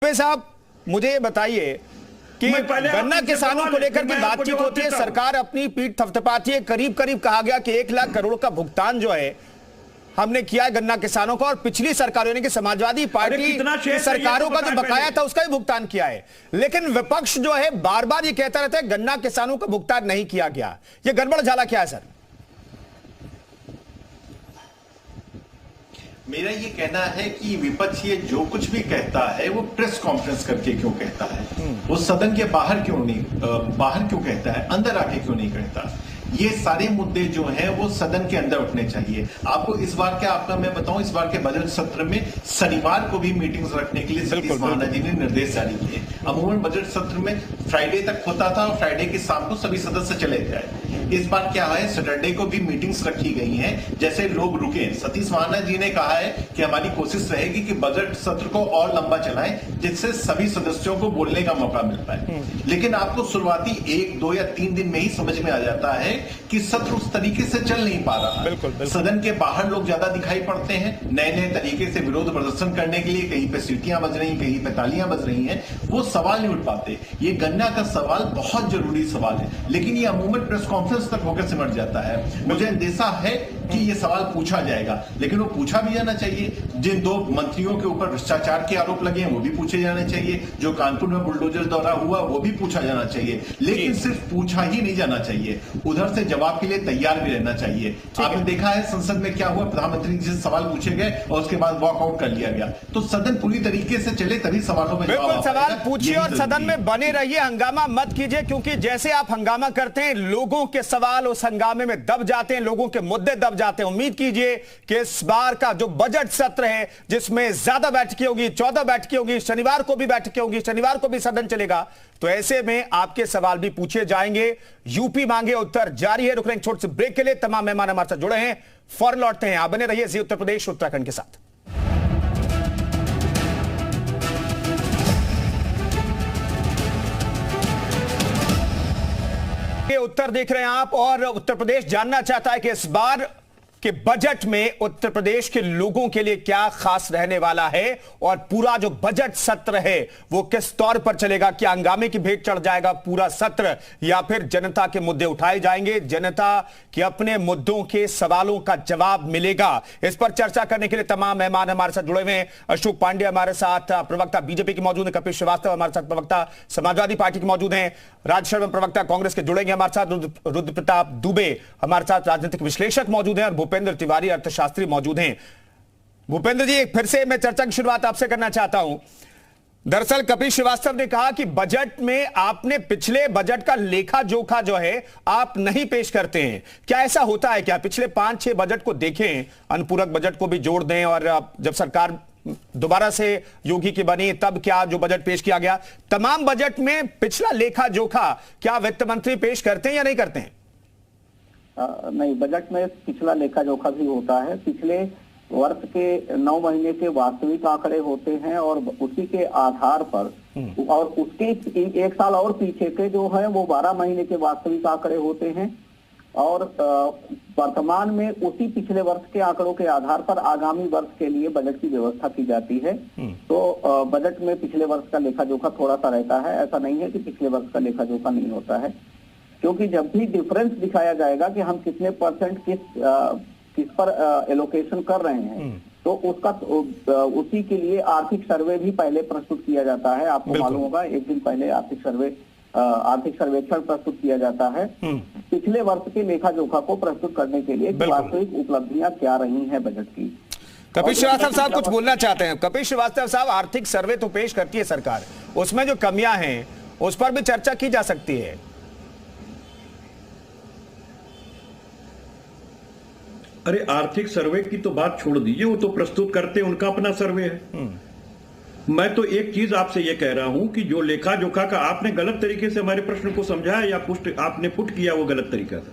कपिल साहब, मुझे ये बताइए कि गन्ना किसानों को लेकर के बातचीत होती है, सरकार अपनी पीठ थपथपाती है, करीब करीब कहा गया कि 1 लाख करोड़ का भुगतान जो है हमने किया है गन्ना किसानों को, और पिछली सरकारों यानी कि समाजवादी पार्टी की सरकारों का जो बकाया था उसका भी भुगतान किया है। लेकिन विपक्ष जो है बार बार ये कहता रहता है गन्ना किसानों का भुगतान नहीं किया गया। ये गड़बड़ झाला क्या है सर? मेरा ये कहना है कि विपक्ष ये जो कुछ भी कहता है वो प्रेस कॉन्फ्रेंस करके क्यों कहता है, वो सदन के बाहर क्यों कहता है, अंदर आके क्यों नहीं कहता। ये सारे मुद्दे जो हैं वो सदन के अंदर उठने चाहिए। आपको इस बार क्या आपका मैं बताऊं, इस बार के बजट सत्र में शनिवार को भी मीटिंग्स रखने के लिए सतीश महाना जी ने निर्देश जारी किए। अमूमन बजट सत्र में फ्राइडे तक होता था और फ्राइडे की शाम को सभी सदस्य चले जाए। इस बार क्या है, सैटरडे को भी मीटिंग्स रखी गई हैं, जैसे लोग रुके। सतीश महाना जी ने कहा है कि हमारी कोशिश रहेगी कि बजट सत्र को और लंबा चलाएं, जिससे सभी सदस्यों को बोलने का मौका मिल पाए। लेकिन आपको शुरुआती 1, 2 या 3 दिन में ही समझ में आ जाता है कि सत्र उस तरीके से चल नहीं पा रहा। बिल्कुल। सदन के बाहर लोग ज्यादा दिखाई पड़ते हैं, नए नए तरीके से विरोध प्रदर्शन करने के लिए, कहीं पे सीटियां बज रही, कहीं पे तालियां बज रही हैं, वो सवाल नहीं उठ पाते। ये गन्ना का सवाल बहुत जरूरी सवाल है, लेकिन ये अमूमन प्रेस कॉन्फ्रेंस तक होकर सिमट जाता है। मुझे अंदेशा है कि ये सवाल पूछा जाएगा, लेकिन वो पूछा भी जाना चाहिए। जिन 2 मंत्रियों के ऊपर भ्रष्टाचार के आरोप लगे हैं वो भी पूछे जाने चाहिए। जो कानपुर में बुलडोजर दौरा हुआ वो भी पूछा जाना चाहिए, लेकिन सिर्फ पूछा ही नहीं जाना चाहिए, उधर से जवाब के लिए तैयार भी रहना चाहिए। आपने देखा है संसद में क्या हुआ, प्रधानमंत्री जी से सवाल पूछे गए और उसके बाद वॉकआउट कर लिया गया। तो सदन पूरी तरीके से चले तभी सवालों में बिल्कुल सवाल पूछिए और सदन में बने रहिए, हंगामा मत कीजिए, क्योंकि जैसे आप हंगामा करते हैं लोगों के सवाल उस हंगामे में दब जाते हैं, लोगों के मुद्दे दब जाते हैं। उम्मीद कीजिए कि इस बार का जो बजट सत्र है जिसमें ज्यादा बैठकें होगी, 14 बैठकें होगी, शनिवार को भी बैठकें होगी, शनिवार को भी सदन चलेगा, तो ऐसे में आपके सवाल भी पूछे जाएंगे। यूपी मांगे उत्तर जारी है। रुक रहे हैं छोटे से ब्रेक के लिए। तमाम मेहमान हमारे साथ जुड़े हैं, फौरन लौटते हैं। आप बने रहिए जी उत्तर प्रदेश उत्तराखंड के साथ। ये उत्तर देख रहे हैं आप, और उत्तर प्रदेश जानना चाहता है कि इस बार कि बजट में उत्तर प्रदेश के लोगों के लिए क्या खास रहने वाला है, और पूरा जो बजट सत्र है वो किस तौर पर चलेगा। क्या हंगामे की भेंट चढ़ जाएगा पूरा सत्र, या फिर जनता के मुद्दे उठाए जाएंगे, जनता के अपने मुद्दों के सवालों का जवाब मिलेगा। इस पर चर्चा करने के लिए तमाम मेहमान हमारे साथ जुड़े हुए हैं। अशोक पांडे हमारे साथ प्रवक्ता बीजेपी के मौजूद हैं, कपिल श्रीवास्तव हमारे साथ प्रवक्ता समाजवादी पार्टी के मौजूद हैं, राज शर्मा प्रवक्ता कांग्रेस के जुड़ेंगे हमारे साथ, रुद्र प्रताप दुबे हमारे साथ राजनीतिक विश्लेषक मौजूद हैं, और भूपेंद्र तिवारी अर्थशास्त्री मौजूद हैं। भूपेंद्र जी, फिर से मैं चर्चा की शुरुआत आपसे करना चाहता हूं। दरअसल कपिल श्रीवास्तव ने कहा कि बजट में आपने पिछले बजट का लेखा जोखा जो है आप नहीं पेश करते हैं। क्या ऐसा होता है क्या? पिछले 5-6 बजट को देखें, अनुपूरक बजट को भी जोड़ दें, और जब सरकार दोबारा से योगी की बनी तब क्या जो बजट पेश किया गया, तमाम बजट में पिछला लेखा जोखा क्या वित्त मंत्री पेश करते हैं या नहीं करते हैं? नहीं, बजट में पिछला लेखा जोखा भी होता है। पिछले वर्ष के 9 महीने के वास्तविक आंकड़े होते हैं, और उसी के आधार पर और उसके 1 साल और पीछे के जो है वो 12 महीने के वास्तविक आंकड़े होते हैं, और वर्तमान में उसी पिछले वर्ष के आंकड़ों के आधार पर आगामी वर्ष के लिए बजट की व्यवस्था की जाती है। तो बजट में पिछले वर्ष का लेखा जोखा थोड़ा सा रहता है। ऐसा नहीं है कि पिछले वर्ष का लेखा जोखा नहीं होता है, क्योंकि जब भी डिफरेंस दिखाया जाएगा कि हम कितने परसेंट किस पर एलोकेशन कर रहे हैं, तो उसका उसी के लिए आर्थिक सर्वे भी पहले प्रस्तुत किया जाता है। आपको मालूम होगा, एक दिन पहले आर्थिक सर्वेक्षण प्रस्तुत किया जाता है पिछले वर्ष के लेखा जोखा को प्रस्तुत करने के लिए वास्तविक उपलब्धियां क्या रही हैं बजट की। कपिल श्रीवास्तव साहब कुछ बोलना चाहते हैं? कपिल श्रीवास्तव साहब, आर्थिक सर्वे तो पेश करती है सरकार, उसमें जो कमियां हैं उस पर भी चर्चा की जा सकती है। अरे आर्थिक सर्वे की तो बात छोड़ दीजिए, वो तो प्रस्तुत करते हैं, उनका अपना सर्वे है। मैं तो एक चीज आपसे ये कह रहा हूं कि जो लेखा जोखा का आपने गलत तरीके से हमारे प्रश्न को समझाया या आपने पुट किया, वो गलत तरीका था।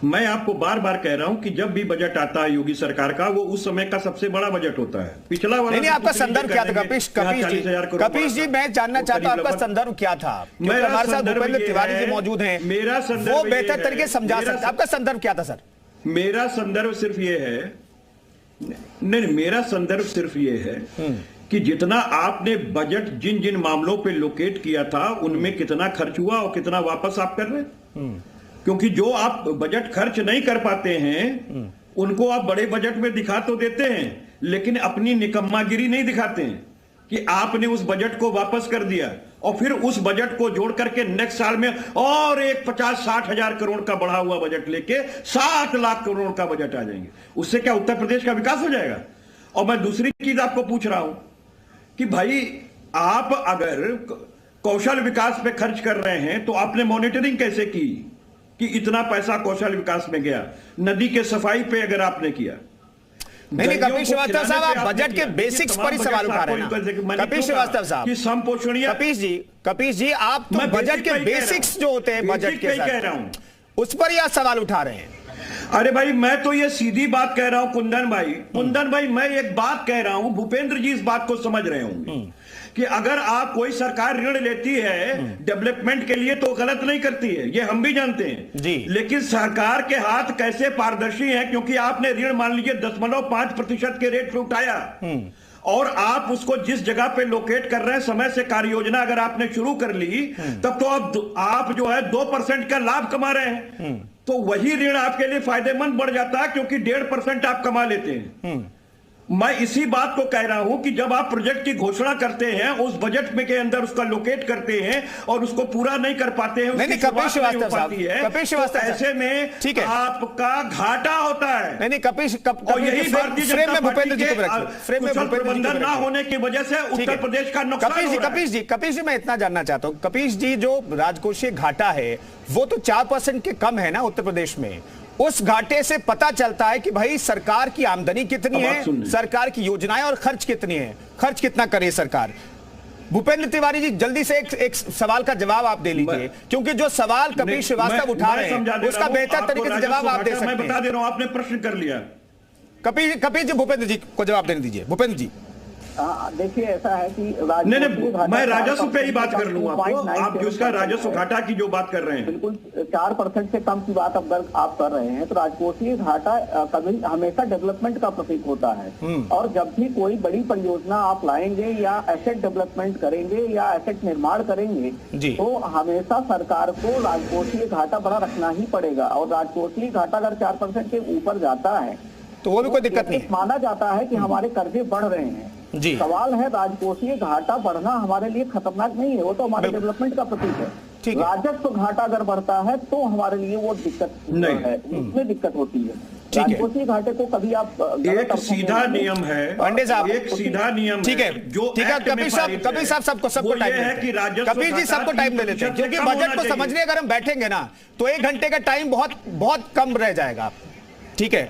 मैं आपको बार बार कह रहा हूं कि जब भी बजट आता है योगी सरकार का, वो उस समय का सबसे बड़ा बजट होता है। पिछला वाला नहीं, आपका संदर्भ क्या था कपिश जी? मैं जानना चाहता हूं आपका संदर्भ क्या था? हमारे साथ भूपेंद्र तिवारी जी मौजूद हैं, मेरा संदर्भ वो बेहतर तरीके से समझा सकते। आपका संदर्भ क्या था सर? मेरा संदर्भ सिर्फ ये है, नहीं, मेरा संदर्भ सिर्फ ये है कि जितना आपने बजट जिन जिन मामलों पे लोकेट किया था उनमें कितना खर्च हुआ और कितना वापस आप कर रहे हैं। क्योंकि जो आप बजट खर्च नहीं कर पाते हैं उनको आप बड़े बजट में दिखा तो देते हैं, लेकिन अपनी निकम्मागिरी नहीं दिखाते हैं कि आपने उस बजट को वापस कर दिया और फिर उस बजट को जोड़ करके नेक्स्ट साल में और एक 50-60 हजार करोड़ का बढ़ा हुआ बजट लेके 60 लाख करोड़ का बजट आ जाएंगे। उससे क्या उत्तर प्रदेश का विकास हो जाएगा? और मैं दूसरी चीज आपको पूछ रहा हूं कि भाई आप अगर कौशल विकास पे खर्च कर रहे हैं तो आपने मॉनिटरिंग कैसे की कि इतना पैसा कौशल विकास में गया? नदी के सफाई पे अगर आपने किया, नहीं कपिल श्रीवास्तव साहब, आप बजट के बेसिक्स पर ही सवाल उठा रहे हैं। कपिल श्रीवास्तव साहब, कि संपोषणीय कपिल जी आप तो बजट के बेसिक्स जो होते हैं बजट के कह रहा हूं, उस पर ही आप सवाल उठा रहे हैं। अरे भाई मैं तो ये सीधी बात कह रहा हूं कुंदन भाई, मैं एक बात कह रहा हूं, भूपेंद्र जी इस बात को समझ रहे होंगे कि अगर आप कोई सरकार ऋण लेती है डेवलपमेंट के लिए तो गलत नहीं करती है, ये हम भी जानते हैं जी। लेकिन सरकार के हाथ कैसे पारदर्शी हैं, क्योंकि आपने ऋण मान लीजिए 0.5% के रेट पे उठाया और आप उसको जिस जगह पे लोकेट कर रहे हैं समय से कार्य योजना अगर आपने शुरू कर ली तब तो अब आप जो है 2% का लाभ कमा रहे हैं, तो वही ऋण आपके लिए फायदेमंद बढ़ जाता है क्योंकि 1.5% आप कमा लेते हैं। मैं इसी बात को कह रहा हूं कि जब आप प्रोजेक्ट की घोषणा करते हैं उस बजट में के अंदर उसका लोकेट करते हैं और उसको पूरा नहीं कर पाते हैं, नहीं कपिल श्रीवास्तव साहब, कपिल श्रीवास्तव ऐसे में ठीक है आपका घाटा होता है। नहीं कपिल, यही भारतीय जनता पार्टी के प्रबंधन ना होने की वजह से उत्तर प्रदेश का नुकसान हो रहा है। कपिल जी मैं इतना जानना चाहता हूं, कपिल जी जो राजकोषीय घाटा है वो तो 4% के कम है ना उत्तर प्रदेश में, उस घाटे से पता चलता है कि भाई सरकार की आमदनी कितनी है, सरकार की योजनाएं और खर्च कितनी है, खर्च कितना करे सरकार। भूपेंद्र तिवारी जी जल्दी से एक सवाल का जवाब आप दे लीजिए, क्योंकि जो सवाल कपिल श्रीवास्तव उठा रहे हैं उसका बेहतर तरीके से जवाब आप दे सकते हैं। मैं बता दे रहा हूं, आपने प्रश्न कर लिया। कपिल जी भूपेंद्र जी को जवाब देने दीजिए। भूपेंद्र जी देखिए ऐसा है कि नहीं, मैं राजस्व पे ही बात कर लूंगा आपको, आप जिसका राजस्व घाटा की जो बात कर रहे हैं, बिल्कुल 4% से कम की बात अगर आप कर रहे हैं तो राजकोषीय घाटा कभी हमेशा डेवलपमेंट का प्रतीक होता है। और जब भी कोई बड़ी परियोजना आप लाएंगे या एसेट डेवलपमेंट करेंगे या एसेट निर्माण करेंगे तो हमेशा सरकार को राजकोषीय घाटा बड़ा रखना ही पड़ेगा। और राजकोषीय घाटा अगर 4% के ऊपर जाता है तो वो भी कोई दिक्कत नहीं, माना जाता है कि हमारे कर्जे बढ़ रहे हैं। जी। सवाल है राजकोषीय घाटा बढ़ना हमारे लिए खतरनाक नहीं है, वो तो हमारे डेवलपमेंट का प्रतीक है। राजस्व घाटा अगर बढ़ता है तो हमारे लिए वो दिक्कत है, उसमें दिक्कत होती है। राजकोषीय घाटे को कभी आप एक सीधा नियम है, पांडे साहब एक सीधा नियम ठीक है जो ठीक है। कपिल साहब सबको टाइम है कि कपिल जी सबको टाइम दे लेते हैं, क्योंकि बजट को समझने अगर हम बैठेंगे ना तो 1 घंटे का टाइम बहुत बहुत कम रह जाएगा। ठीक है।